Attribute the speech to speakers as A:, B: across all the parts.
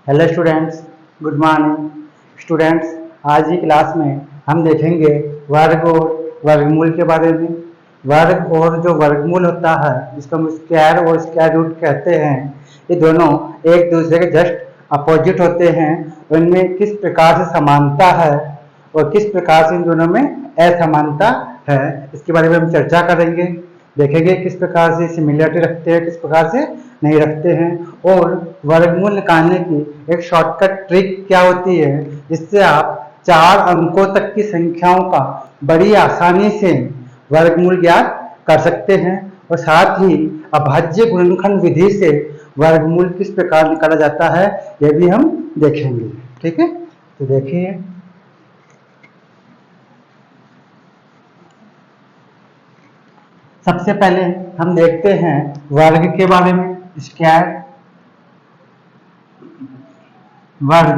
A: Hello students, good morning students. आज की class में हम देखेंगे वर्ग और वर्गमूल के बारे में। वर्ग और जो वर्गमूल होता है जिसको हम स्क्वायर और स्क्वायर रूट कहते हैं, ये दोनों एक दूसरे के जस्ट अपोजिट होते हैं। उनमें किस प्रकार से समानता है और किस प्रकार से इन दोनों में असमानता है, इसके बारे में हम चर्चा करेंगे। देखेंगे किस प्रकार से सिमिलरिटी रखते हैं, किस प्रकार से नहीं रखते हैं। और वर्गमूल निकालने की एक शॉर्टकट ट्रिक क्या होती है, जिससे आप 4 अंकों तक की संख्याओं का बड़ी आसानी से वर्गमूल ज्ञात कर सकते हैं। और साथ ही अभाज्य गुणनखंड विधि से वर्गमूल किस प्रकार निकाला जाता है, यह भी हम देखेंगे। ठीक है, तो देखिए सबसे पहले हम देखते हैं वर्ग के बारे में। स्क्वायर वर्ग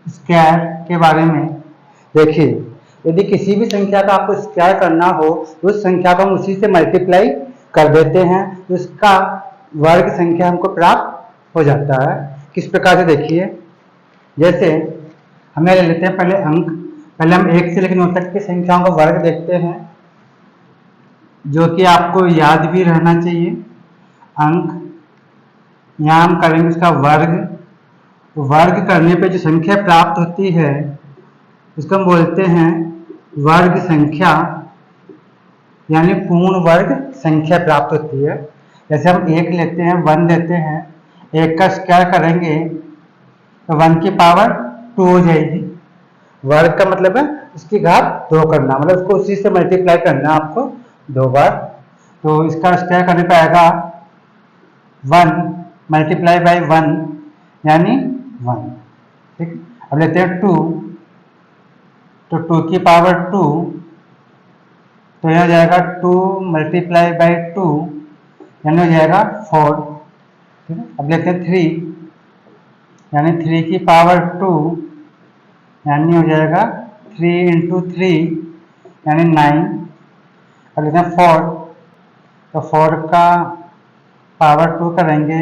A: स्क्वायर के बारे में देखिए, यदि किसी भी संख्या का आपको स्क्वायर करना हो तो उस संख्या को हम उसी से मल्टीप्लाई कर देते हैं, तो उसका वर्ग संख्या हमको प्राप्त हो जाता है। किस प्रकार से देखिए, जैसे हमें ले लेते हैं पहले अंक। पहले हम 1 से लेकर 9 तक की संख्याओं का वर्ग देखते हैं, जो कि आपको याद भी रहना चाहिए। अंक यहाँ हम करेंगे उसका वर्ग। वर्ग करने पे जो संख्या प्राप्त होती है उसको हम बोलते हैं वर्ग संख्या, यानी पूर्ण वर्ग संख्या प्राप्त होती है। जैसे हम 1 लेते हैं, 1 लेते हैं, 1 का स्क्वायर करेंगे तो 1 की पावर 2 हो जाएगी। वर्ग का मतलब है उसकी घात 2 करना, मतलब उसको उसी से मल्टीप्लाई करना आपको 2 बार। तो इसका स्क्वायर करने पर आएगा 1 मल्टीप्लाई बाई 1 यानी 1। ठीक, अब लेते हैं 2, तो 2 की पावर 2, तो यह हो जाएगा 2 मल्टीप्लाई बाई 2 यानी हो जाएगा 4। ठीक है, अब लेते हैं 3, यानी 3 की पावर 2 यानी हो जाएगा 3 इंटू 3 यानी 9। अब लेते हैं 4, तो 4 का पावर 2 करेंगे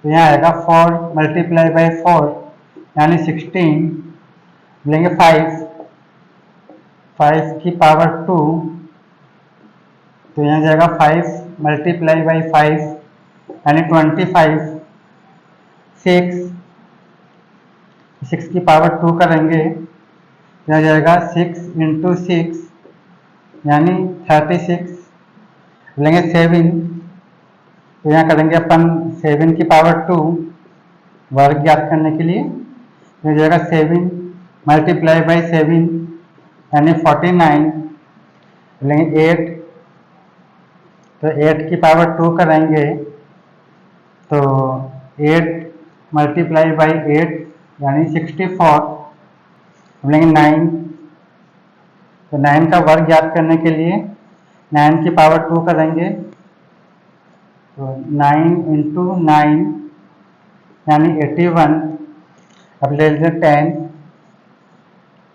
A: तो यहाँ आएगा 4 मल्टीप्लाई बाई 4 यानी 16। लेंगे 5, 5 की पावर 2, तो यहाँ जाएगा 5 मल्टीप्लाई बाई 5 यानी 25। 6, 6 की पावर 2 करेंगे तो यहाँ जाएगा 6 इंटू 6 यानी 36। लेंगे 7, तो यहाँ करेंगे अपन 7 की पावर 2 वर्ग ज्ञात करने के लिए, तो हो जाएगा 7 मल्टीप्लाई बाई 7 यानी 49। लेंगे 8, तो 8 की पावर 2 करेंगे तो 8 मल्टीप्लाई बाई 8 यानी 64। लेंगे 9, तो 9 का वर्ग ज्ञात करने के लिए 9 की पावर 2 करेंगे तो 9 इंटू 9 यानी 81। अब ले लीजिए 10,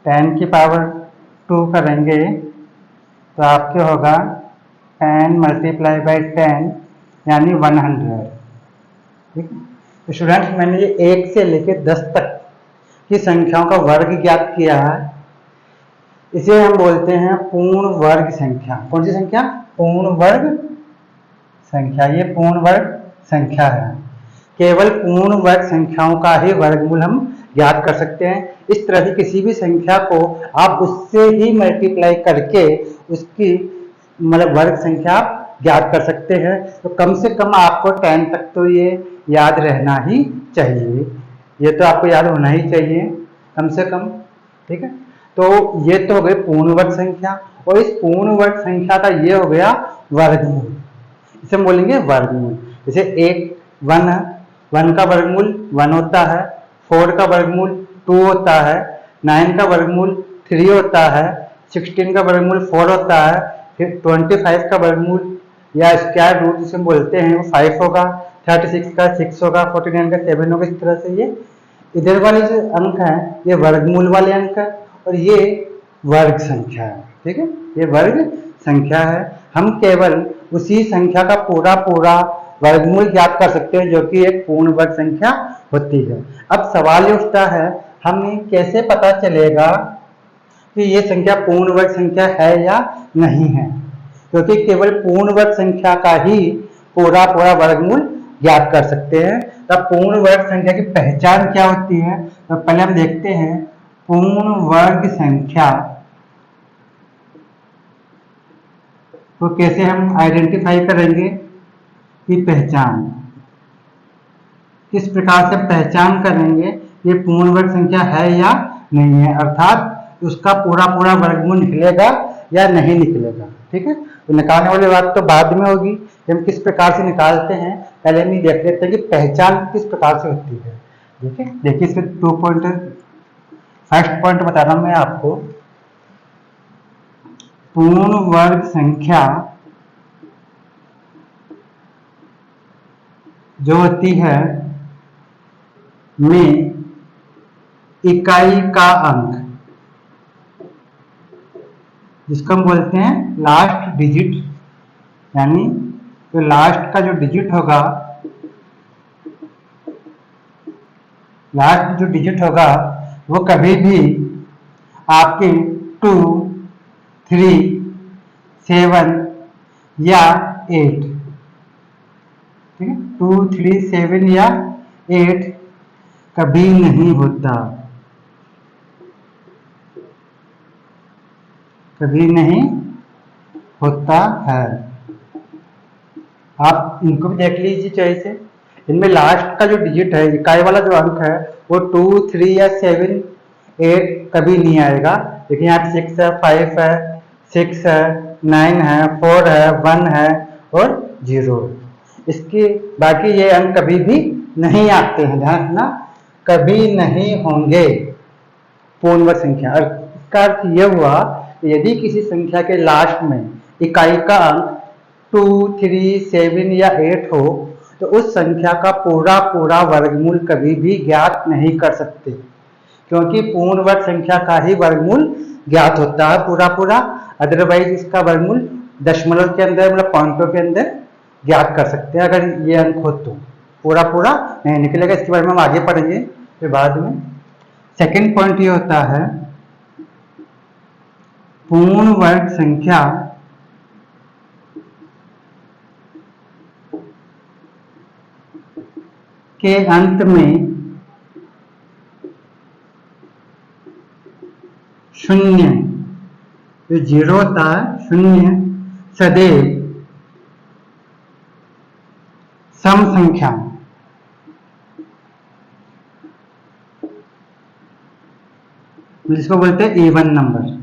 A: 10 की पावर 2 करेंगे तो आपके होगा 10 मल्टीप्लाई बाई 10 यानी 100। ठीक है, तो स्टूडेंट्स मैंने ये 1 से लेकर 10 तक की संख्याओं का वर्ग ज्ञात किया है। इसे हम बोलते हैं पूर्ण वर्ग संख्या। कौन सी संख्या? पूर्ण वर्ग संख्या। ये पूर्ण वर्ग संख्या है। केवल पूर्ण वर्ग संख्याओं का ही वर्गमूल हम ज्ञात कर सकते हैं। इस तरह की किसी भी संख्या को आप उससे ही मल्टीप्लाई करके उसकी मतलब वर्ग संख्या आप ज्ञात कर सकते हैं। तो कम से कम आपको 10 तक तो ये याद रहना ही चाहिए, ये तो आपको याद होना ही चाहिए कम से कम। ठीक है, तो ये तो हो गई पूर्ण वर्ग संख्या, और इस पूर्ण वर्ग संख्या का ये हो गया वर्गमूल, इसे हम बोलेंगे वर्गमूल। जैसे 1 का वर्गमूल 1 होता है, 4 का वर्गमूल 2 होता है, 9 का वर्गमूल 3 होता है, 16 का वर्गमूल 4 होता है, फिर 25 का वर्गमूल या स्क्वायर रूट जिसे बोलते हैं वो 5 होगा, 36 का 6 होगा, 49 का 7 होगा। इस तरह से ये इधर वाले जो अंक हैं ये वर्गमूल वाले अंक है और ये वर्ग संख्या है। ठीक है, ये वर्ग संख्या है। हम केवल उसी संख्या का पूरा वर्गमूल ज्ञात कर सकते हैं, जो कि एक पूर्ण वर्ग संख्या होती है। अब सवाल ये उठता है, हमें कैसे पता चलेगा कि ये संख्या पूर्ण वर्ग संख्या है या नहीं है, क्योंकि केवल पूर्ण वर्ग संख्या का ही पूरा वर्गमूल ज्ञात कर सकते हैं। तब पूर्ण वर्ग संख्या की पहचान क्या होती है, तो पहले हम देखते हैं पूर्ण वर्ग संख्या को कैसे हम आइडेंटिफाई करेंगे कि पहचान किस प्रकार से पहचान करेंगे ये पूर्ण वर्ग संख्या है या नहीं है, अर्थात उसका पूरा वर्गमूल निकलेगा या नहीं निकलेगा। ठीक है, तो निकालने वाली बात तो बाद में होगी, हम किस प्रकार से निकालते हैं पहले हम देख लेते हैं कि पहचान किस प्रकार से होती है। ठीक है, देखिए इसके 2 पॉइंट, फर्स्ट पॉइंट बता रहा हूं मैं आपको, पूर्ण वर्ग संख्या जो होती है में इकाई का अंक, जिसको हम बोलते हैं लास्ट डिजिट, यानी तो लास्ट का जो डिजिट होगा, लास्ट जो डिजिट होगा वो कभी भी आपके 2, 3, 7 या 8, ठीक है, 2, 3, 7 या 8 कभी नहीं होता, कभी नहीं होता है। आप इनको भी देख लीजिए चाहे से, इनमें लास्ट का जो डिजिट है, इकाई वाला जो अंक है, वो 2, 3 या 7, 8 कभी नहीं आएगा। देखिए यहाँ 6 है, 5 है, 6 है, 9 है, 4 है, 1 है और 0। इसके बाकी ये अंक कभी भी नहीं आते हैं, ध्यान रखना, कभी नहीं होंगे पूर्ण वर्ग संख्या। और इसका अर्थ यह हुआ कि यदि किसी संख्या के लास्ट में इकाई का अंक 2, 3, 7 या 8 हो, तो उस संख्या का पूरा वर्गमूल कभी भी ज्ञात नहीं कर सकते, क्योंकि पूर्ण वर्ग संख्या का ही वर्गमूल ज्ञात होता है पूरा। अदरवाइज इसका वर्गमूल दशमलव के अंदर, मतलब पॉइंटों के अंदर ज्ञात कर सकते हैं। अगर ये अंक हो तो पूरा नहीं निकलेगा। इसके बारे में हम आगे पढ़ेंगे फिर बाद में। सेकंड पॉइंट ये होता है, पूर्ण वर्ग संख्या के अंत में शून्य, जो 0 होता है, शून्य सदैव सम संख्या, जिसको बोलते हैं इवन नंबर,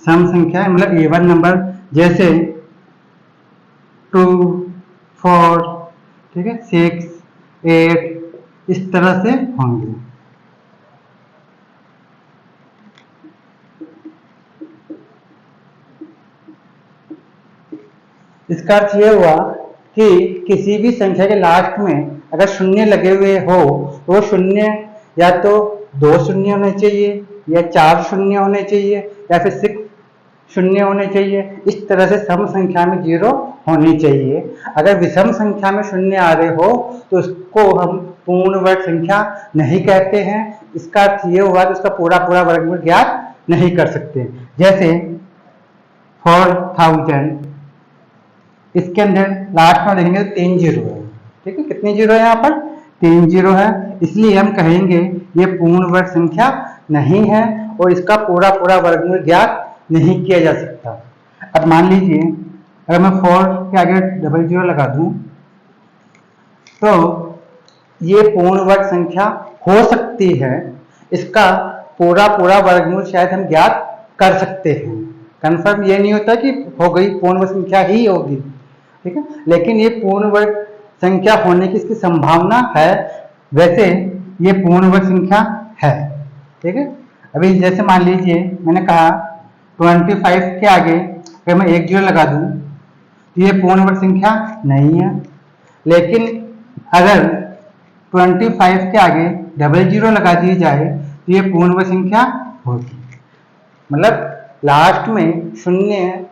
A: सम संख्या मतलब इवन नंबर, जैसे 2, 4, ठीक है, 6, 8 इस तरह से होंगे। इसका अर्थ यह हुआ कि किसी भी संख्या के लास्ट में अगर शून्य लगे हुए हो तो वो शून्य या तो 2 शून्य होने चाहिए या 4 शून्य होने चाहिए या फिर 6 शून्य होने चाहिए। इस तरह से सम संख्या में 0 होनी चाहिए। अगर विषम संख्या में शून्य आ रहे हो तो उसको हम पूर्ण वर्ग संख्या नहीं कहते हैं। इसका अर्थ ये हुआ कि उसका पूरा वर्गमूल ज्ञात नहीं कर सकते। जैसे 4000, इसके अंदर लास्ट में देखेंगे तो 3 जीरो है। ठीक है, कितने जीरो है यहाँ पर? 3 जीरो है, इसलिए हम कहेंगे ये पूर्ण वर्ग संख्या नहीं है और इसका पूरा वर्गमूल ज्ञात नहीं किया जा सकता। अब मान लीजिए अगर मैं 4 के आगे 00 लगा दूं तो ये पूर्ण वर्ग संख्या हो सकती है, इसका पूरा वर्गमूल शायद हम ज्ञात कर सकते हैं। कंफर्म ये नहीं होता कि हो गई पूर्ण वर्ग संख्या ही होगी, ठीक है, लेकिन ये पूर्ण वर्ग संख्या होने की इसकी संभावना है। वैसे ये पूर्ण वर्ग संख्या है, ठीक है। अभी जैसे मान लीजिए मैंने कहा 25 के आगे अगर मैं 10 लगा दूं तो ये पूर्ण वर्ग संख्या नहीं है, लेकिन अगर 25 के आगे 00 लगा दी जाए तो ये पूर्ण वर्ग संख्या होगी। मतलब लास्ट में शून्य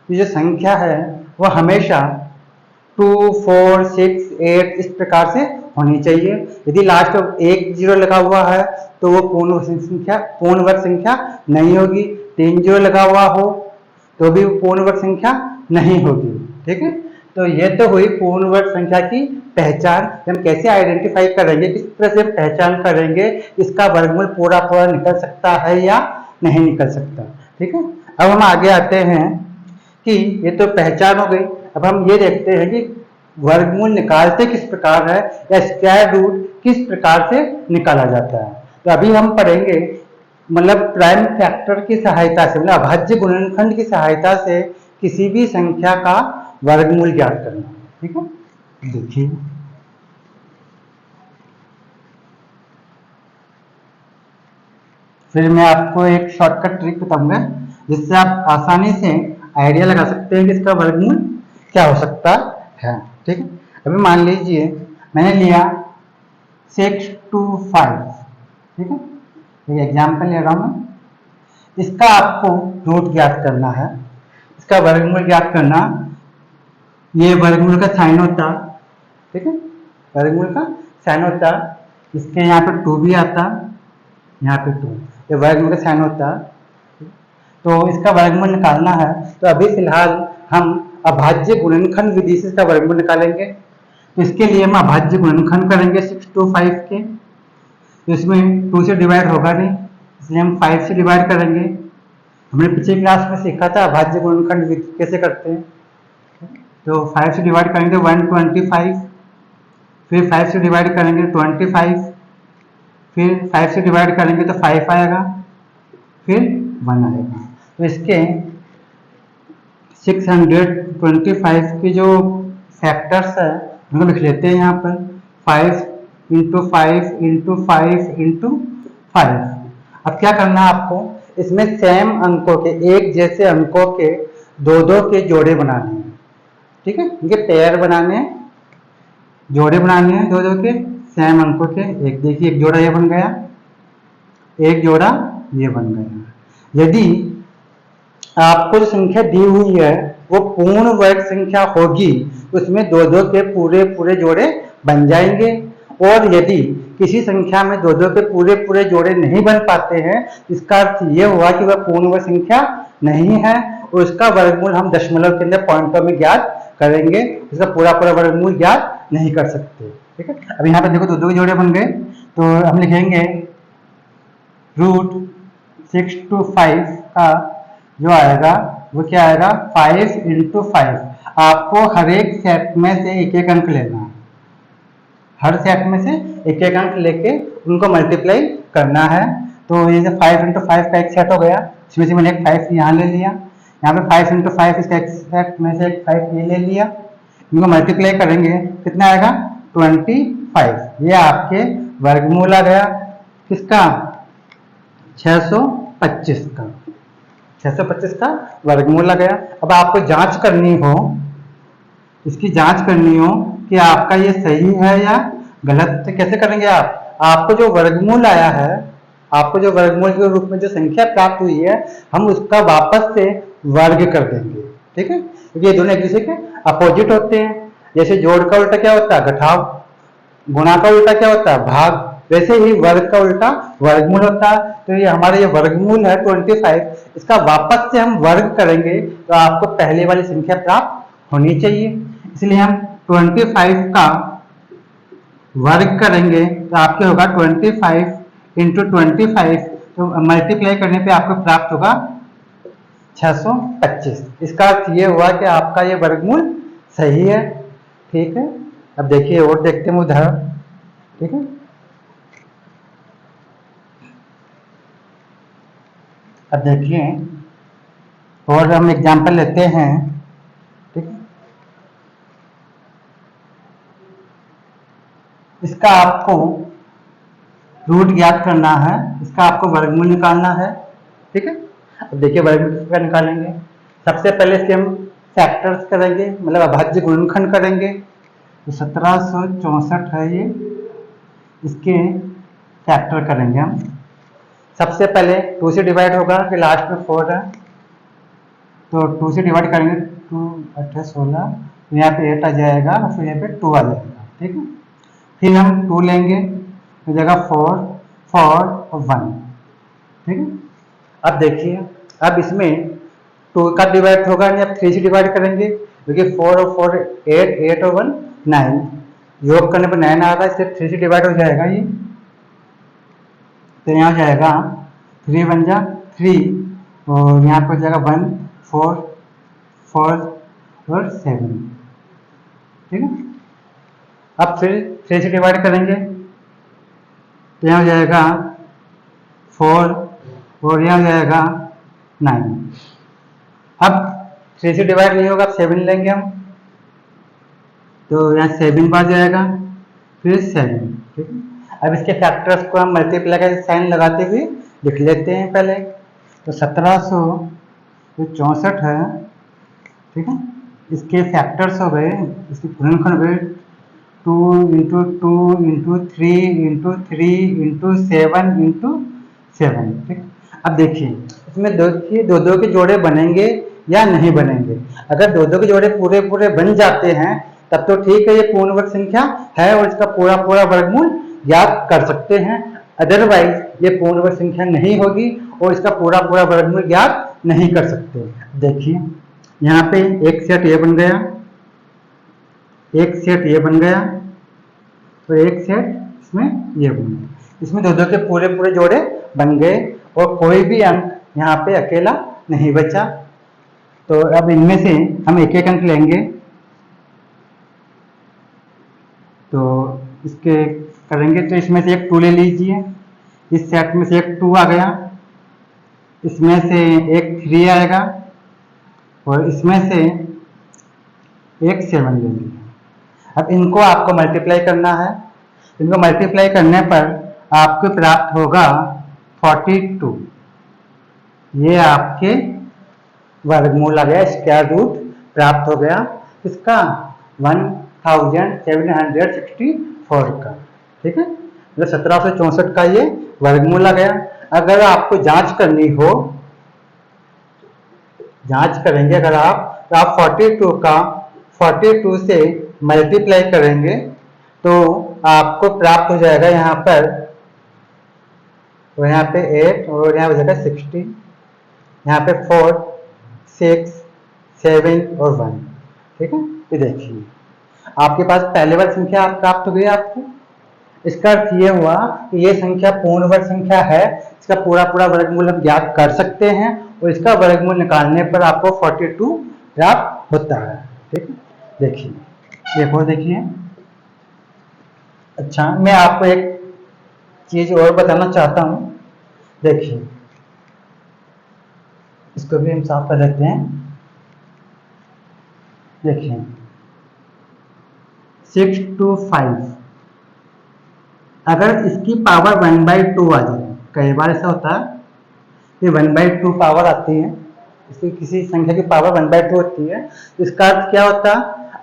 A: की जो संख्या है वो हमेशा 2, 4, 6, 8 इस प्रकार से होनी चाहिए। यदि लास्ट में 1 0 लगा हुआ है तो वो पूर्ण वर्ग संख्या नहीं होगी। 3 0 लगा हुआ हो तो भी पूर्ण वर्ग संख्या नहीं होगी। ठीक है, तो ये तो हुई पूर्ण वर्ग संख्या की पहचान। हम कैसे आइडेंटिफाई करेंगे, किस तरह से पहचान करेंगे इसका वर्गमूल पूरा पूरा निकल सकता है या नहीं निकल सकता। ठीक है, अब हम आगे आते हैं कि ये तो पहचान हो गई। अब हम ये देखते हैं कि वर्गमूल निकालते किस प्रकार है या स्क्वायर रूट किस प्रकार से निकाला जाता है। तो अभी हम पढ़ेंगे मतलब प्राइम फैक्टर की सहायता से, मतलब अभाज्य गुणनखंड की सहायता से किसी भी संख्या का वर्गमूल ज्ञात करना। ठीक है, देखिए फिर मैं आपको एक शॉर्टकट ट्रिक बताऊंगा जिससे आप आसानी से आइडिया लगा सकते हैं कि इसका वर्गमूल क्या हो सकता है। ठीक है, अभी मान लीजिए मैंने लिया 6 to 5। ठीक है, एक एग्जाम्पल ले रहा हूं मैं। इसका आपको रूट ज्ञात करना है, इसका वर्गमूल ज्ञात करना। ये वर्गमूल का साइन होता। ठीक है, वर्गमूल का साइन होता, इसके यहाँ पे 2 भी आता, यहाँ पे 2, ये वर्गमूल का साइन होता। तो इसका वर्गमूल निकालना है तो अभी फिलहाल हम अभाज्य गुणनखंड विधि से इसका वर्गमूल निकालेंगे। तो इसके लिए हम अभाज्य गुणनखंड करेंगे 6 to 5 के। तो इसमें 2 से डिवाइड होगा नहीं, इसलिए हम 5 से डिवाइड करेंगे। हमने पिछले क्लास में सीखा था अभाज्य गुणनखंड विधि कैसे करते हैं। तो 5 से डिवाइड करेंगे 125, फिर 5 से डिवाइड करेंगे 25, फिर 5 से डिवाइड करेंगे तो 5 आएगा, फिर 1 आएगा। तो इसके 625 के जो फैक्टर्स है उनको लिख लेते हैं यहाँ पर 5 × 5 × 5 × 5। अब क्या करना है आपको, इसमें सेम अंकों के, एक जैसे अंकों के 2-2 के जोड़े बनाने हैं। ठीक है, इनके पेयर बनाने हैं, जोड़े बनाने हैं 2-2 के सेम अंकों के। एक देखिए, एक जोड़ा ये बन गया, एक जोड़ा ये बन गया। यदि आपको जो संख्या दी हुई है वो पूर्ण वर्ग संख्या होगी तो उसमें 2-2 के पूरे पूरे जोड़े बन जाएंगे। और यदि किसी संख्या में 2-2 के पूरे पूरे जोड़े नहीं बन पाते हैं, इसका अर्थ ये हुआ कि वह पूर्ण वर्ग संख्या नहीं है और उसका वर्गमूल हम दशमलव के अंदर पॉइंटों में ज्ञात करेंगे, इसका पूरा पूरा वर्गमूल ज्ञात नहीं कर सकते। ठीक है, अब यहाँ पे देखो 2-2 के जोड़े बन गए, तो हम लिखेंगे √6 to 5 का जो आएगा वो क्या आएगा 5 × 5। आपको हर एक सेट में से एक एक अंक लेना है, हर सेट में से एक एक अंक लेके उनको मल्टीप्लाई करना है। तो ये 5 × 5 का एक सेट हो गया, इसमें से मैंने एक 5 यहाँ ले लिया, यहाँ पे 5 × 5 इसका एक सेट में से एक 5 ये ले लिया, इनको मल्टीप्लाई करेंगे कितना आएगा 25। ये आपके वर्गमूल आ गया किसका 625 का, 625 का वर्गमूल आ गया। अब आपको जांच करनी हो, इसकी जांच करनी हो कि आपका ये सही है या गलत, तो कैसे करेंगे आप, आपको जो वर्गमूल आया है, आपको जो वर्गमूल के रूप में जो संख्या प्राप्त हुई है, हम उसका वापस से वर्ग कर देंगे। ठीक है, क्योंकि ये दोनों एक दूसरे के अपोजिट होते हैं। जैसे जोड़ का उल्टा क्या होता है घटाव, गुणा का उल्टा क्या होता है भाग, वैसे ही वर्ग का उल्टा वर्गमूल होता है। तो ये हमारा ये वर्गमूल है 25, इसका वापस से हम वर्ग करेंगे तो आपको पहले वाली संख्या प्राप्त होनी चाहिए। इसलिए हम 25 का वर्ग करेंगे तो आपके होगा 25 × 25, तो मल्टीप्लाई करने पे आपको प्राप्त होगा 625। इसका अर्थ ये हुआ कि आपका ये वर्गमूल सही है। ठीक है, अब देखिए और देखते हैं उदाहरण। ठीक है, अब देखिए और हम एग्जांपल लेते हैं। ठीक है, इसका आपको रूट ज्ञात करना है, इसका आपको वर्गमूल निकालना है। ठीक है, अब देखिए वर्गमूल का निकालेंगे। सबसे पहले इसके हम फैक्टर्स करेंगे, मतलब अभाज्य गुणनखंड करेंगे। तो 1764 है ये, इसके फैक्टर करेंगे हम। सबसे पहले 2 से डिवाइड होगा, फिर लास्ट में 4 है, तो 2 से डिवाइड करेंगे, 2 8 16, तो यहाँ पे 8 आ जाएगा और फिर यहाँ पे 2 आ जाएगा, ठीक है। फिर हम 2 लेंगे तो जगह 4 4 और 1, ठीक है। अब देखिए, अब इसमें 2 का डिवाइड होगा नहीं, अब 3 से डिवाइड करेंगे क्योंकि 4 और 4 8, 8 और 1 9, योग करने पर 9 आ रहा है, इससे 3 से डिवाइड हो जाएगा ये। तो यहाँ हो जाएगा 3 1 जा 3 और यहाँ पर हो जाएगा 1 4 4 और 7, ठीक है। अब फिर 3 से डिवाइड करेंगे तो यहाँ हो जाएगा 4 और यहाँ हो जाएगा 9। अब 3 से डिवाइड नहीं होगा, अब 7 लेंगे हम, तो यहाँ 7 बार जाएगा, फिर 7, ठीक है। अब इसके फैक्टर्स को हम मल्टीप्लाई का साइन लगाते हुए लिख लेते हैं पहले। तो 1764 है, ठीक है। इसके फैक्टर्स हो गए, इसके गुणनखंड हो गए 2 into 2 into 3 into 3 into 7 into 7, ठीक। अब देखिए इसमें दो के जोड़े बनेंगे या नहीं बनेंगे। अगर दो के जोड़े पूरे पूरे बन जाते हैं तब तो ठीक है, ये पूर्ण वर्ग संख्या है और इसका पूरा पूरा वर्गमूल ज्ञात कर सकते हैं। अदरवाइज ये पूर्ण वर्ग संख्या नहीं होगी और इसका पूरा पूरा वर्गमूल ज्ञात नहीं कर सकते। देखिए यहाँ पे एक सेट ये बन गया, एक सेट ये बन गया, तो एक सेट इसमें ये बन गया, इसमें दो के पूरे पूरे जोड़े बन गए और कोई भी अंक यहाँ पे अकेला नहीं बचा। तो अब इनमें से हम एक एक अंक लेंगे, तो इसके करेंगे तो इसमें से एक 2 ले लीजिए, इस सेट में से एक 2 आ गया, इसमें से एक 3 आएगा और इसमें से एक 7 ले लीजिए। अब इनको आपको मल्टीप्लाई करना है, इनको मल्टीप्लाई करने पर आपको प्राप्त होगा 42, ये आपके वर्गमूल आ गया, स्क्वायर रूट प्राप्त हो गया इसका 1764 का, ठीक है। मतलब 1764 का ये वर्गमूल आ गया। अगर आपको जांच करनी हो, जांच करेंगे अगर आप, तो आप 42 का 42 से मल्टीप्लाई करेंगे तो आपको प्राप्त हो जाएगा यहाँ पर, तो यहाँ पे 8 और यहाँ हो जाएगा 16, यहाँ पे 4 6 7 और 1, ठीक है। ये देखिए आपके पास पहले वर्ग संख्या प्राप्त हो गई आपको। इसका अर्थ ये हुआ कि ये संख्या पूर्ण वर्ग संख्या है, इसका पूरा पूरा वर्गमूल हम ज्ञात कर सकते हैं और इसका वर्गमूल निकालने पर आपको 42 प्राप्त होता है, ठीक है। देखिए एक और देखिए, अच्छा मैं आपको एक चीज और बताना चाहता हूं। देखिए इसको भी हम साफ कर देते हैं। देखिए 6 to 5, अगर इसकी पावर 1/2 आ जाए, कई बार ऐसा होता है कि 1/2 पावर आती है, इसकी किसी संख्या की पावर 1/2 होती है, तो इसका अर्थ क्या होता है,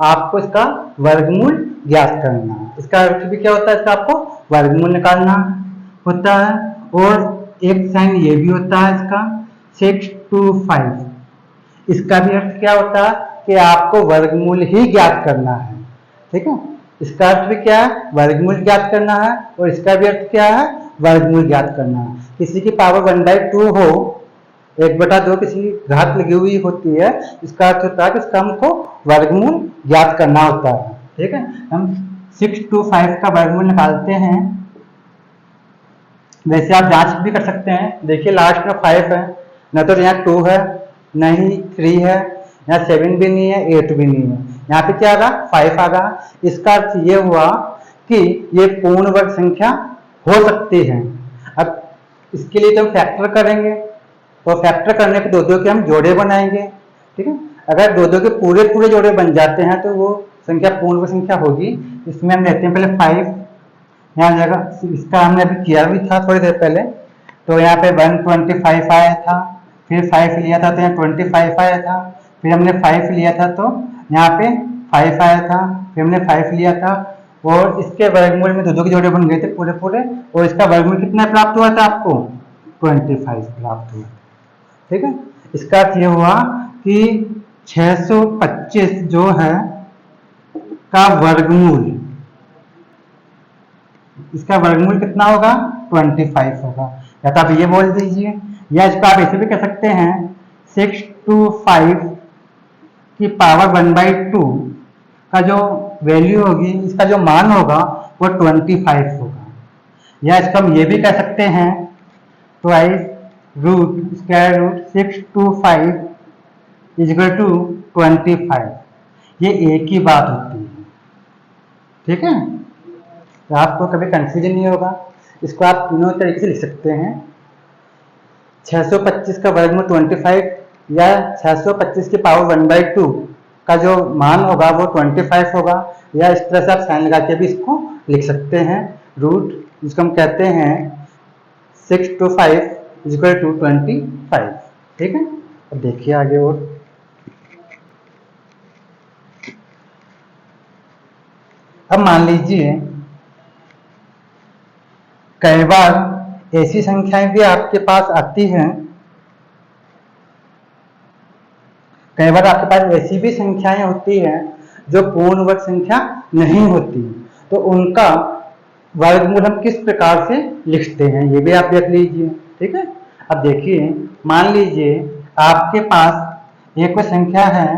A: आपको इसका वर्गमूल ज्ञात करना है। इसका अर्थ भी क्या होता है, इसका आपको वर्गमूल निकालना होता है। और एक साइन ये भी होता है इसका 6 to 5, इसका भी अर्थ क्या होता है कि आपको वर्गमूल ही ज्ञात करना है, ठीक है। इसका अर्थ भी क्या है, वर्गमूल ज्ञात करना है और इसका भी अर्थ क्या है, वर्गमूल ज्ञात करना है। किसी की पावर 1/2 हो, 1/2 किसी की घात लगी हुई होती है, इसका अर्थ होता है कि इसका हमको वर्गमूल ज्ञात करना होता है, ठीक है। हम 6 to 5 का वर्गमूल निकालते हैं। वैसे आप जांच भी कर सकते हैं। देखिए लास्ट में 5 है, न तो यहाँ 2 है, न ही 3 है, यहाँ 7 भी नहीं है, 8 भी नहीं है, यहाँ पे क्या आ रहा, 5 आ रहा। इसका अर्थ ये हुआ कि ये पूर्ण वर्ग संख्या हो सकती है। अब इसके लिए तो हम फैक्टर करेंगे, तो फैक्टर करने पे दो के हम जोड़े बनाएंगे, ठीक है। अगर दो के पूरे पूरे जोड़े बन जाते हैं तो वो संख्या पूर्ण वर्ग संख्या होगी। इसमें हम लेते हैं पहले 5, यहाँ जगह इसका हमने अभी किया भी था थोड़ी देर पहले, तो यहाँ पे 125 आया था, फिर 5 लिया था तो यहाँ 25 आया था, फिर हमने 5 लिया था तो यहाँ पे 5 आया था, फिर हमने 5 लिया था और इसके वर्गमूल में दो के जोड़े बन गए थे पूरे पूरे, और इसका वर्गमूल कितना प्राप्त हुआ था आपको, 25 प्राप्त हुआ, ठीक है। इसका अर्थ ये हुआ कि 625 जो है का वर्गमूल, इसका वर्गमूल कितना होगा? 25 होगा। या तो आप ये बोल दीजिए, या इसको आप ऐसे भी कह सकते हैं 625 की पावर 1/2 का जो वैल्यू होगी, इसका जो मान होगा वो 25 होगा। या इसको हम ये भी कह सकते हैं twice root square root 625 is equal to 25। ये एक ही बात होती है, ठीक है। तो आपको कभी कंफ्यूजन नहीं होगा। इसको आप तीनों तरीके से लिख सकते हैं। 625 का वर्गमूल 25 या 625 की पावर 1/2 का जो मान होगा वो 25 होगा। या इस तरह से आप साइन लगा के भी इसको लिख सकते हैं। रूट जिसको हम कहते हैं 625 इज इक्वल टू 25, ठीक है। अब देखिए आगे और अब मान लीजिए कई बार ऐसी संख्याएं भी आपके पास आती हैं, कई बार आपके पास ऐसी भी संख्याएं होती हैं जो पूर्ण वर्ग संख्या नहीं होती, तो उनका वर्गमूल हम किस प्रकार से लिखते हैं ये भी आप देख लीजिए, ठीक है। अब देखिए, मान लीजिए आपके पास एक कोई संख्या है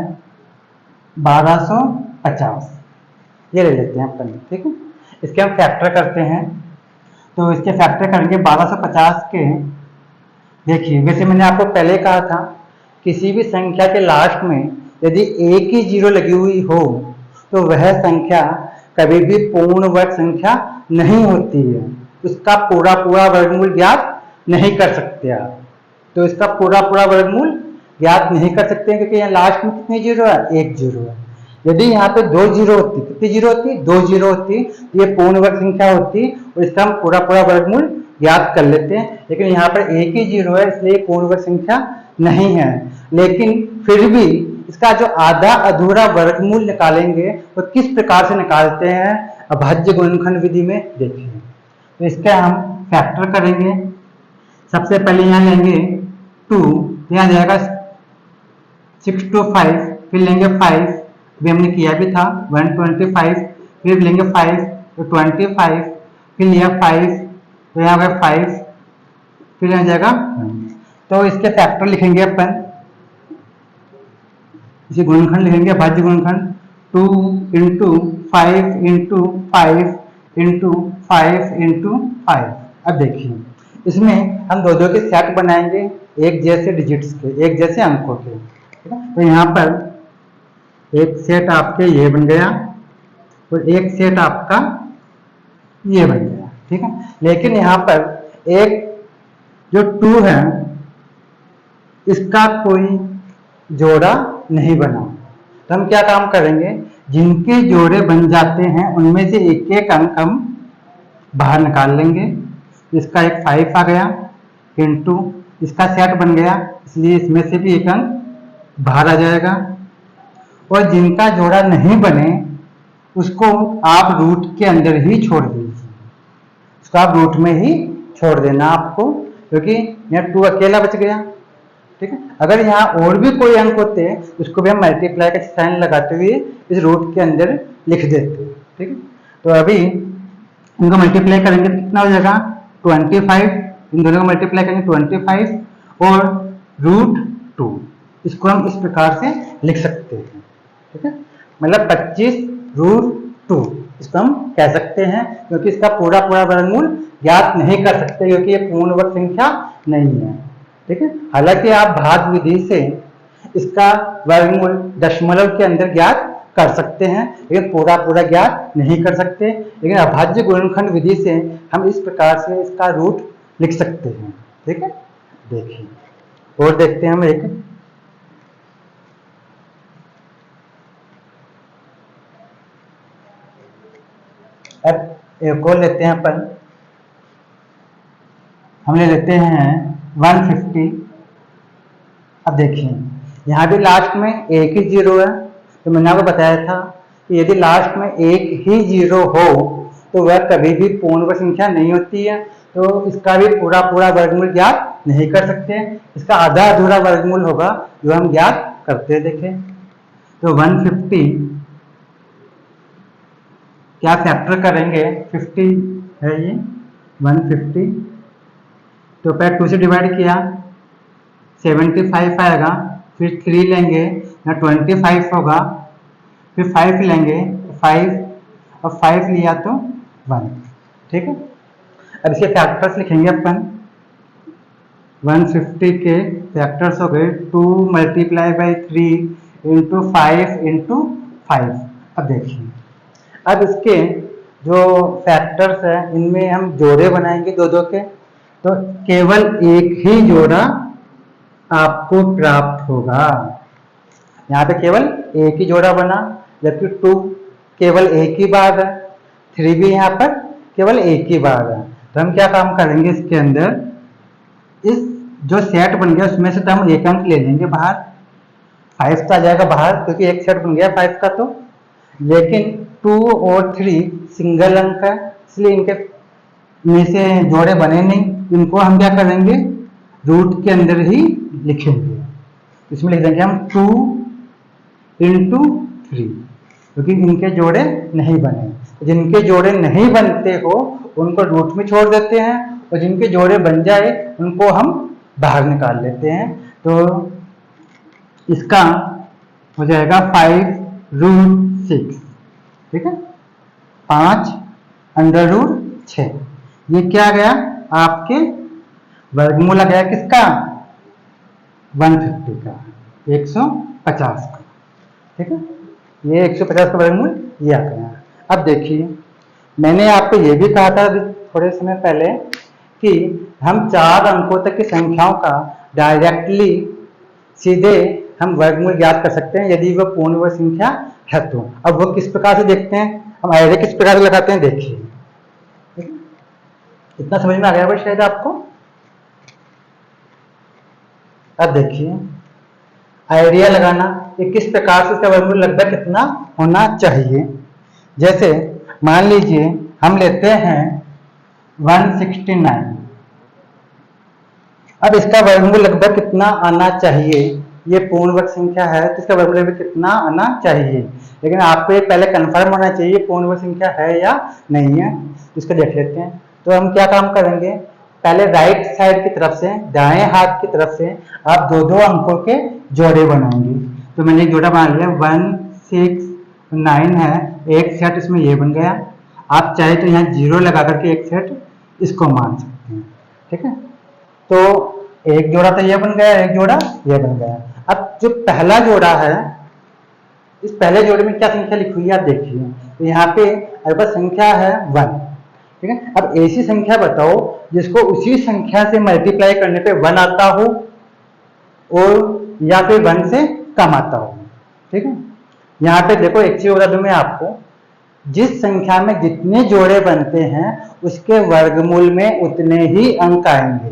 A: 1250, ये ले लेते हैं अपन, ठीक है। इसके हम फैक्टर करते हैं, तो इसके फैक्टर करेंगे 1250 के। देखिए, वैसे मैंने आपको पहले कहा था किसी भी संख्या के लास्ट में यदि एक ही जीरो लगी हुई हो तो वह संख्या कभी भी पूर्ण वर्ग संख्या नहीं होती है। उसका पूरा पूरा वर्गमूल ज्ञात नहीं कर सकते आप। तो इसका पूरा पूरा वर्गमूल ज्ञात नहीं कर सकते क्योंकि यहाँ लास्ट में कितने जीरो है? एक जीरो है। यदि यहाँ पे दो जीरो होती, कितनी जीरो होती? दो जीरो होती, ये पूर्ण वर्ग संख्या होती और इसका हम पूरा पूरा वर्गमूल ज्ञात कर लेते हैं। लेकिन यहाँ पर एक ही जीरो है, इसलिए पूर्ण वर्ग संख्या नहीं है। लेकिन फिर भी इसका जो आधा अधूरा वर्गमूल निकालेंगे वो किस प्रकार से निकालते हैं? अभाज्य गुणनखंड विधि में देखिए। तो इसका हम फैक्टर करेंगे। सबसे पहले यहाँ लेंगे 2, यहाँ जाएगा 6 to 5, फिर लेंगे 5, भी हमने किया भी था 125, फिर लेंगे 5 तो 25, फिर लिया 5 तो यहाँ गया 5, फिर यहाँ जाएगा 1। तो इसके फैक्टर लिखेंगे अपन, इसे गुणनखंड लिखेंगे, भाज्य गुणनखंड 2 into 5 into 5 into 5 into 5। अब देखिए, इसमें हम दो दो के सेट बनाएंगे एक जैसे डिजिट्स के, एक जैसे अंकों के, ठीक है। तो यहाँ पर एक सेट आपके ये बन गया और एक सेट आपका ये बन गया, ठीक है। लेकिन यहाँ पर एक जो 2 है इसका कोई जोड़ा नहीं बना। तो हम क्या काम करेंगे, जिनके जोड़े बन जाते हैं उनमें से एक एक अंक हम बाहर निकाल लेंगे। इसका एक 5 आ गया इंटू इसका सेट बन गया, इसलिए इसमें से भी एक अंक बाहर आ जाएगा। और जिनका जोड़ा नहीं बने उसको आप रूट के अंदर ही छोड़ दीजिए, उसको आप रूट में ही छोड़ देना आपको, क्योंकि यहाँ 2 अकेला बच गया, ठीक है। अगर यहाँ और भी कोई अंक होते हैं उसको भी हम मल्टीप्लाई का साइन लगाते हुए इस रूट के अंदर लिख देते हैं, ठीक है। तो अभी इनको मल्टीप्लाई करेंगे तो कितना हो जाएगा 25, इन दोनों को मल्टीप्लाई करेंगे 25 और √2, इसको हम इस प्रकार से लिख सकते हैं, ठीक है। मतलब 25√2 इसको हम कह सकते हैं, क्योंकि इसका पूरा पूरा वर्गमूल ज्ञात नहीं कर सकते क्योंकि ये पूर्ण वर्ग संख्या नहीं है, ठीक है। हालांकि आप भाग विधि से इसका वर्गमूल दशमलव के अंदर ज्ञात कर सकते हैं, लेकिन पूरा पूरा ज्ञात नहीं कर सकते। लेकिन अभाज्य गुणनखंड विधि से हम इस प्रकार से इसका रूट लिख सकते हैं, ठीक है। देखिए और देखते हैं हम एक, अब एक और लेते हैं अपन, हम ले लेते हैं 150। अब देखिए यहाँ भी लास्ट में एक ही जीरो है, तो मैंने आपको बताया था कि यदि लास्ट में एक ही जीरो हो तो वह कभी भी पूर्ण वर्ग संख्या नहीं होती है। तो इसका भी पूरा पूरा वर्गमूल ज्ञात नहीं कर सकते, इसका आधा अधूरा वर्गमूल होगा जो हम ज्ञात करते देखें। तो 150 क्या फैक्टर करेंगे, 50 है ये 150, तो पहले 2 से डिवाइड किया 75 आएगा, फिर 3 लेंगे ना 25 होगा, फिर 5 लेंगे 5 और 5 लिया तो 1। ठीक है, अब इसके फैक्टर्स लिखेंगे अपन। 150 के फैक्टर्स हो गए 2 × 3 × 5 × 5। अब देखिए, अब इसके जो फैक्टर्स है इनमें हम जोड़े बनाएंगे दो दो के, तो केवल एक ही जोड़ा आपको प्राप्त होगा। यहाँ पे केवल एक ही जोड़ा बना, जबकि 2 केवल एक ही बार है, 3 भी यहाँ पर केवल एक ही बार है। तो हम क्या काम करेंगे, इसके अंदर इस जो सेट बन गया उसमें से तो हम एक अंक ले लेंगे बाहर, 5 तो आ जाएगा बाहर क्योंकि एक सेट बन गया 5 का। तो लेकिन 2 और 3 सिंगल अंक है, इसलिए इनके में से जोड़े बने नहीं, इनको हम क्या करेंगे रूट के अंदर ही लिखेंगे। इसमें लिख देंगे हम 2 × 3, क्योंकि इनके जोड़े नहीं बने। जिनके जोड़े नहीं बनते हो उनको रूट में छोड़ देते हैं, और जिनके जोड़े बन जाए उनको हम बाहर निकाल लेते हैं। तो इसका हो जाएगा 5√6। ठीक है, 5√6। ये क्या गया आपके वर्गमूल आ गया किसका, 150 का, 150 का। ठीक है, ये 150 का वर्गमूल ये आ गया। अब देखिए, मैंने आपको ये भी कहा था थोड़े समय पहले कि हम 4 अंकों तक की संख्याओं का डायरेक्टली सीधे हम वर्गमूल ज्ञात कर सकते हैं यदि वह पूर्ण वर्ग संख्या है तो। अब वो किस प्रकार से देखते हैं, हम एरे किस प्रकार से लगाते हैं, देखिए। इतना समझ में आ गया शायद आपको। अब देखिए आइडिया लगाना, ये किस प्रकार से इसका वर्गमूल लगभग कितना होना चाहिए। जैसे मान लीजिए हम लेते हैं 169, अब इसका वर्गमूल लगभग कितना आना चाहिए, ये पूर्ण वर्ग संख्या है तो इसका वर्गमूल लगभग कितना आना चाहिए। लेकिन आपको ये पहले कंफर्म होना चाहिए पूर्ण वर्ग संख्या है या नहीं है, इसको देख लेते हैं। तो हम क्या काम करेंगे, पहले राइट साइड की तरफ से, दाएं हाथ की तरफ से आप दो दो अंकों के जोड़े बनाएंगे। तो मैंने एक जोड़ा बना लिया, 169 है, एक सेट इसमें ये बन गया। आप चाहे तो यहाँ 0 लगा करके एक सेट इसको मान सकते हैं। ठीक है, तो एक जोड़ा तो ये बन गया, एक जोड़ा ये बन गया। अब जो पहला जोड़ा है, इस पहले जोड़े में क्या संख्या लिखी हुई है आप देखिए। तो यहाँ पे हमारे पास संख्या है 1। ठीक है, अब ऐसी संख्या बताओ जिसको उसी संख्या से मल्टीप्लाई करने पे 1 आता हो और या फिर 1 से कम आता हो। ठीक है, यहाँ पे देखो एक चीज बता दूं मैं आपको, जिस संख्या में जितने जोड़े बनते हैं उसके वर्गमूल में उतने ही अंक आएंगे।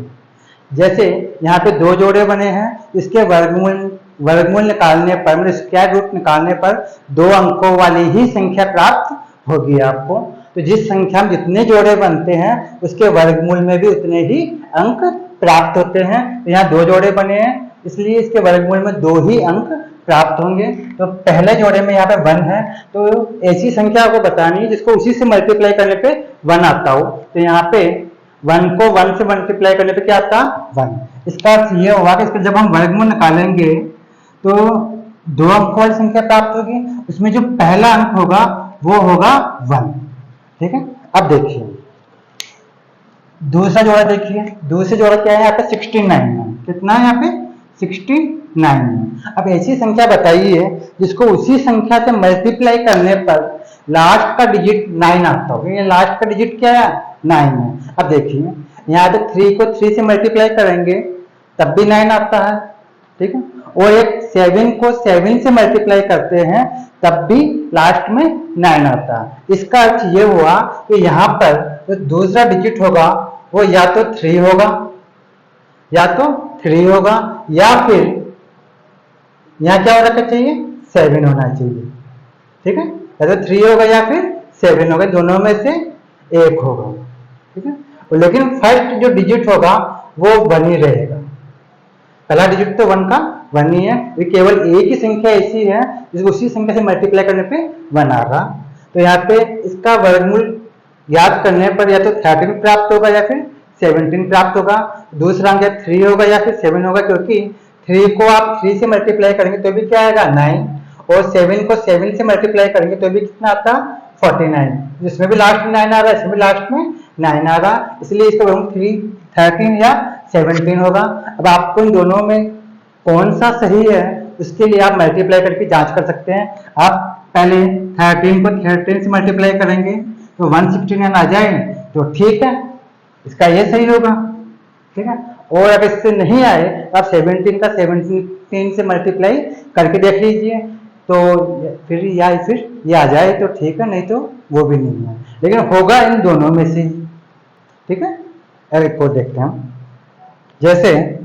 A: जैसे यहाँ पे 2 जोड़े बने हैं, इसके वर्गमूल निकालने पर, मतलब स्क्वायर रूट निकालने पर 2 अंकों वाली ही संख्या प्राप्त होगी आपको। तो जिस संख्या में जितने जोड़े बनते हैं उसके वर्गमूल में भी उतने ही अंक प्राप्त होते हैं। तो यहाँ 2 जोड़े बने हैं इसलिए इसके वर्गमूल में 2 ही अंक प्राप्त होंगे। तो पहले जोड़े में यहाँ पे 1 है, तो ऐसी संख्या आपको बतानी है जिसको उसी से मल्टीप्लाई करने पे 1 आता हो। तो यहाँ पे 1 को 1 से मल्टीप्लाई करने पे क्या आता, 1। इसका अर्थ ये होगा कि इसका जब हम वर्गमूल निकालेंगे तो 2 अंकों वाली संख्या प्राप्त होगी, उसमें जो पहला अंक होगा वो होगा 1। ठीक है, अब देखिए दूसरा जोड़ा देखिए, दूसरा जोड़ा क्या है यहाँ पे 69 है। कितना है यहाँ पे 69 है। अब ऐसी संख्या बताइए जिसको उसी संख्या से मल्टीप्लाई करने पर लास्ट का डिजिट 9 आता हो। ये लास्ट का डिजिट क्या है, 9 है। अब देखिए यहाँ पे 3 को 3 से मल्टीप्लाई करेंगे तब भी 9 आता है। ठीक है, और एक 7 को 7 से मल्टीप्लाई करते हैं तब भी लास्ट में 9 आता है। इसका अर्थ ये हुआ कि यहाँ पर जो दूसरा डिजिट होगा वो या तो 3 होगा, या तो 3 होगा, या फिर यहाँ क्या होना चाहिए 7 होना चाहिए। ठीक है, या तो 3 होगा या फिर 7 होगा, दोनों में से एक होगा। ठीक है, लेकिन फर्स्ट जो डिजिट होगा वो 1 ही रहेगा। पहला डिजिट तो 1 का 1 ही है, ये केवल एक ही संख्या ऐसी है जिसको उसी संख्या से मल्टीप्लाई करने पे 1 आ रहा। तो यहाँ पे इसका वर्गमूल याद करने पर या तो 13 प्राप्त होगा या फिर 17 प्राप्त होगा। दूसरा अंक 3 होगा या फिर 7 होगा, क्योंकि 3 को आप 3 से मल्टीप्लाई करेंगे तो भी क्या आएगा 9, और 7 को 7 से मल्टीप्लाई करेंगे तो भी कितना आता 49, जिसमें भी लास्ट में 9 आ रहा है, इसमें भी लास्ट में 9 आ रहा, इसलिए इसका वर्गमूल 13 या 17 होगा। अब आपको इन दोनों में कौन सा सही है उसके लिए आप मल्टीप्लाई करके जांच कर सकते हैं। आप पहले 13 को 13 से मल्टीप्लाई करेंगे तो 169 आ जाए तो ठीक है, इसका ये सही होगा, ठीक है। और अगर इससे नहीं आए तो आप 17 का 17 से मल्टीप्लाई करके देख लीजिए, तो फिर ये आ जाए तो ठीक है, नहीं तो वो भी नहीं है, लेकिन होगा इन दोनों में से, ठीक है। अब एक और देखते हैं हम, जैसे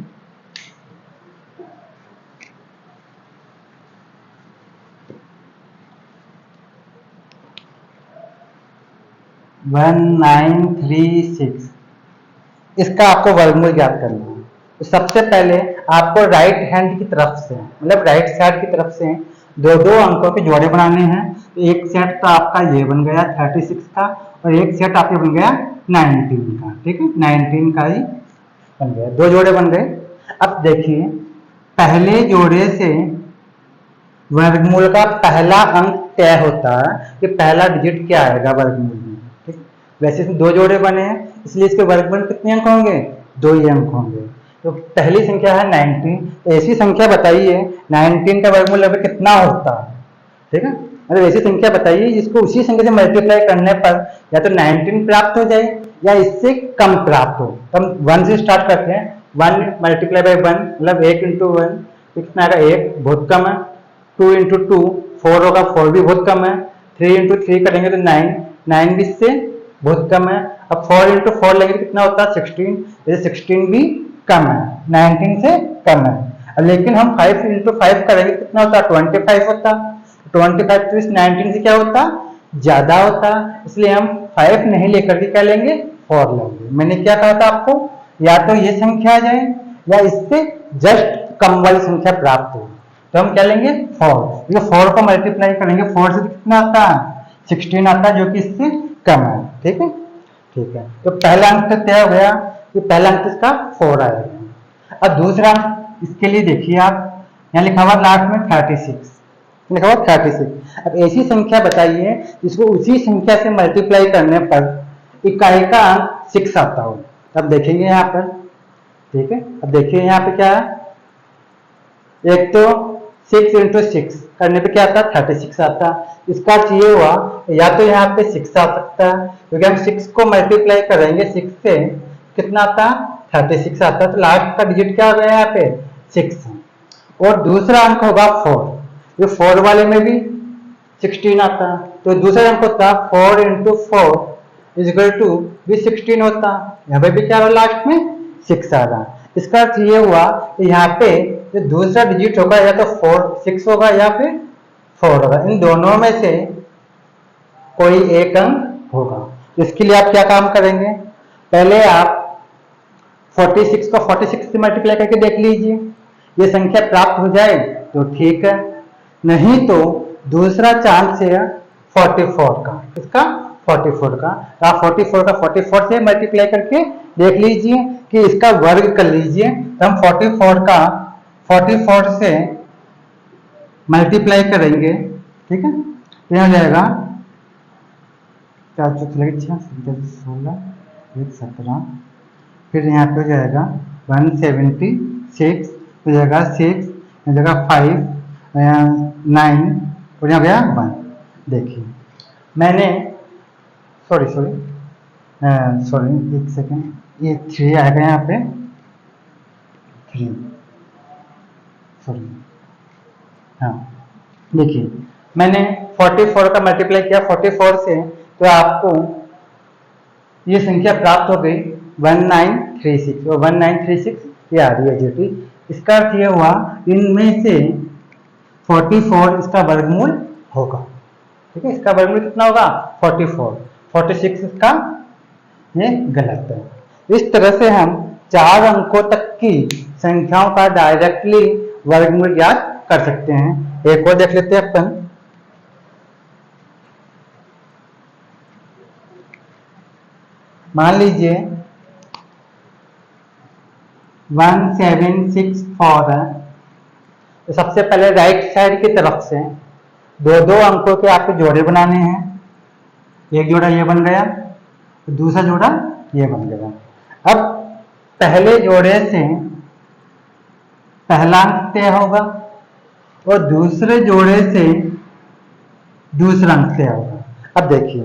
A: 1936, इसका आपको वर्गमूल ज्ञात करना है। तो सबसे पहले आपको राइट हैंड की तरफ से, मतलब राइट साइड की तरफ से दो अंकों के जोड़े बनाने हैं। तो एक सेट तो आपका ये बन गया 36 का, और एक सेट आपके बन गया 19 का, ठीक है, 19 का ही बन गया, दो जोड़े बन गए। अब देखिए पहले जोड़े से वर्गमूल का पहला अंक तय होता है कि पहला डिजिट क्या आएगा वर्गमूल में, ठीक। वैसे इसमें दो जोड़े बने हैं, इसलिए इसके वर्गमूल कितने अंक होंगे, 2 ही अंक होंगे। तो पहली संख्या है 19, तो ऐसी संख्या बताइए 19 का वर्गमूल लगभग कितना होता है, ठीक है। मतलब ऐसी संख्या बताइए जिसको उसी संख्या से मल्टीप्लाई करने पर या तो 19 प्राप्त हो जाए या इससे कम प्राप्त हो। तो हम 1 से स्टार्ट करते हैं, 1 मल्टीप्लाई बाई 1 मतलब 1 इंटू 1 कितना आएगा, 1 बहुत कम है। 2 इंटू 2 4 होगा, 4 भी बहुत कम है। 3 इंटू 3 करेंगे तो 9, 9 भी इससे बहुत कम है। अब 4 इंटू 4 लेंगे तो कितना होता है 16, जैसे 16 भी कम है, 19 से कम है। लेकिन हम 5 इंटू 5 करेंगे तो कितना होता है 25 होता, 25 तो इस 19 से क्या होता ज्यादा होता, इसलिए हम 5 नहीं लेकर के क्या लेंगे 4 लेंगे। मैंने क्या कहा था आपको, या तो ये संख्या आ जाए या इससे जस्ट कम वाली संख्या प्राप्त हो, तो हम क्या लेंगे 4। ये 4 को मल्टीप्लाई करेंगे 4 से कितना आता है 16 आता है, जो कि इससे कम है, ठीक है, ठीक है। तो पहला अंक तो तय हो गया कि पहला अंक इसका 4 आएगा। अब दूसरा इसके लिए देखिए, आप यहाँ लिखा हुआ लास्ट में 36 लिखा हुआ 36। अब ऐसी संख्या बताइए जिसको उसी संख्या से मल्टीप्लाई करने पर इकाई का अंक 6 आता हो। अब देखेंगे यहाँ पर, ठीक है। अब देखिए यहाँ पे क्या है, एक तो 6 इंटू 6 करने पे क्या आता है 36 आता। इसका अर्थ ये हुआ या तो यहाँ पे 6 आ सकता है, क्योंकि हम 6 को मल्टीप्लाई करेंगे 6 से कितना आता है 36 आता है, तो लास्ट का डिजिट क्या हो गया यहाँ पे 6। और दूसरा अंक होगा 4, ये 4 वाले में भी 16 आता है, तो दूसरा अंक होता 4 इंटू 4 इजिकल टू भी 16 होता, यहाँ पे भी क्या रहा लास्ट में 6 आ रहा। इसका अर्थ ये हुआ कि यहाँ पे जो दूसरा डिजिट होगा या तो 6 होगा या फिर 4 होगा, इन दोनों में से कोई एक अंक होगा। इसके लिए आप क्या काम करेंगे, पहले आप 46 को 46 से मल्टीप्लाई करके देख लीजिए, ये संख्या प्राप्त हो जाए तो ठीक है, नहीं तो दूसरा चांस है 44 का, इसका 44 का, तो आप 44 का 44 से मल्टीप्लाई करके देख लीजिए कि इसका वर्ग कर लीजिए। तो हम 44 का 44 से मल्टीप्लाई करेंगे, ठीक है, तो यहाँ जाएगा 4 16 17, फिर यहाँ पे हो जाएगा 176 हो जाएगा 6 हो जाएगा 5 9 और यहाँ गया 1। देखिए मैंने सॉरी एक सेकेंड, ये 3 आएगा यहाँ पे 3, सॉरी हाँ। देखिए मैंने 44 का मल्टीप्लाई किया 44 से, तो आपको ये संख्या प्राप्त हो गई 1936, और 1936 ये आ रही है जो कि इसका अर्थ ये हुआ इनमें से 44 इसका वर्गमूल होगा, ठीक है। इसका वर्गमूल कितना होगा 44, 46 इसका ये गलत है। इस तरह से हम 4 अंकों तक की संख्याओं का डायरेक्टली वर्गमूल ज्ञात कर सकते हैं। एक और देख लेते हैं अपन। मान लीजिए 1764 है, तो सबसे पहले राइट साइड की तरफ से दो दो अंकों के आपको जोड़े बनाने हैं। एक जोड़ा ये बन गया, दूसरा जोड़ा ये बन गया। अब पहले जोड़े से पहला अंक तय होगा और दूसरे जोड़े से दूसरा अंक तय होगा। अब देखिए,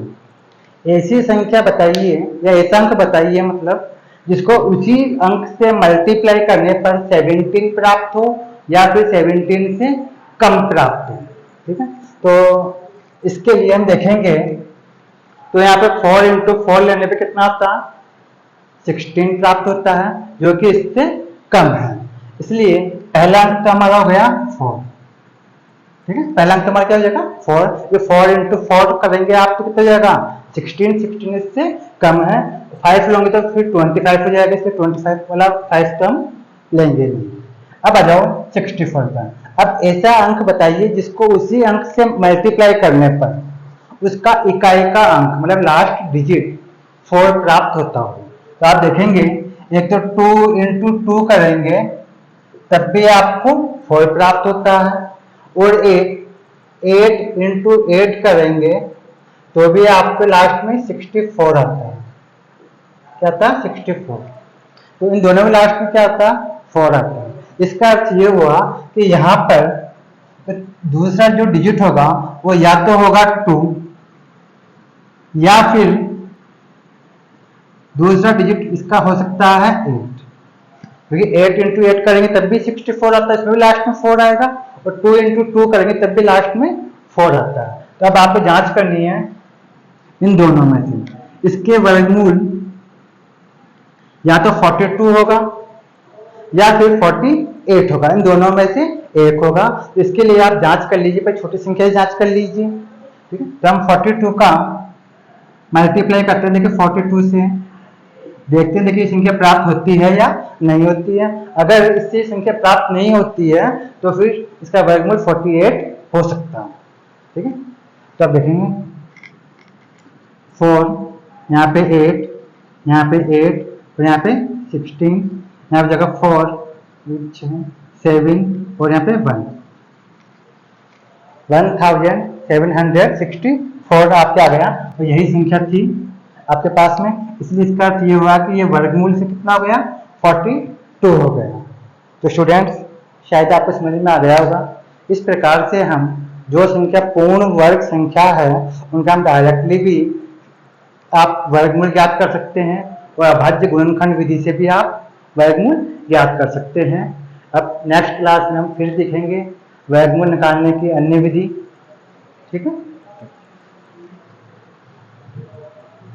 A: ऐसी संख्या बताइए या ऐसा अंक बताइए, मतलब जिसको उसी अंक से मल्टीप्लाई करने पर 17 प्राप्त हो या फिर 17 से कम प्राप्त हो। ठीक है, तो इसके लिए हम देखेंगे, तो यहाँ पे 4 इंटू 4 लेने पे कितना आता है, 16 प्राप्त होता है, जो कि इससे कम है। इसलिए पहला अंक तो हमारा हो गया 4। ठीक है, पहला अंक हमारा क्या हो जाएगा 4। ये 4 इंटू 4 करेंगे आप तो कितना हो जाएगा 16। 16 इससे कम है, 5 लोगे तो फिर 25 हो जाएगा, इसलिए 25 वाला 5 टर्म लेंगे नहीं। अब आ जाओ 64 पर। अब ऐसा अंक बताइए जिसको उसी अंक से मल्टीप्लाई करने पर उसका इकाई का अंक मतलब लास्ट डिजिट 4 प्राप्त होता हो। तो आप देखेंगे, एक तो 2 इंटू 2 करेंगे तब भी आपको 4 प्राप्त होता है, और 8 इंटू 8 करेंगे तो भी आपको लास्ट में 64 आता है। क्या आता है 64। तो इन दोनों में लास्ट में क्या आता है 4 आता है। इसका अर्थ ये हुआ कि यहाँ पर दूसरा जो डिजिट होगा वो या तो होगा 2 या फिर दूसरा डिजिट इसका हो सकता है 8, क्योंकि 8 इंटू 8 करेंगे तब भी 64 आता है, इसमें भी लास्ट में 4 आएगा, और 2 इंटू 2 करेंगे तब भी लास्ट में 4 आता है। तो अब आपको जांच करनी है इन दोनों में से, इसके वर्गमूल या तो 42 होगा या फिर 48 होगा, इन दोनों में से एक होगा। तो इसके लिए आप जांच कर लीजिए, पर छोटी संख्या से जांच कर लीजिए। ठीक है, तो हम 42 का मल्टीप्लाई करते हैं, देखिए 42 से देखते हैं, देखिए संख्या प्राप्त होती है या नहीं होती है। अगर इससे संख्या प्राप्त नहीं होती है तो फिर इसका वर्गमूल 48 हो सकता है। ठीक है, तो अब देखेंगे 4, यहाँ पे 8, यहाँ पे 8, और यहाँ पे 16, यहाँ पे जगह 4, 7 और यहाँ पे 1, 1764 आपके आ गया। तो यही संख्या थी आपके पास में, इसलिए इसका अर्थ ये हुआ कि ये वर्गमूल से कितना हो गया 42 हो गया। तो स्टूडेंट्स, शायद आपको समझ में आ गया होगा। इस प्रकार से हम जो संख्या पूर्ण वर्ग संख्या है उनका हम डायरेक्टली भी आप वर्गमूल ज्ञात कर सकते हैं, और अभाज्य गुणनखंड विधि से भी आप वर्गमूल ज्ञात कर सकते हैं। अब नेक्स्ट क्लास में हम फिर सीखेंगे वर्गमूल निकालने की अन्य विधि। ठीक है।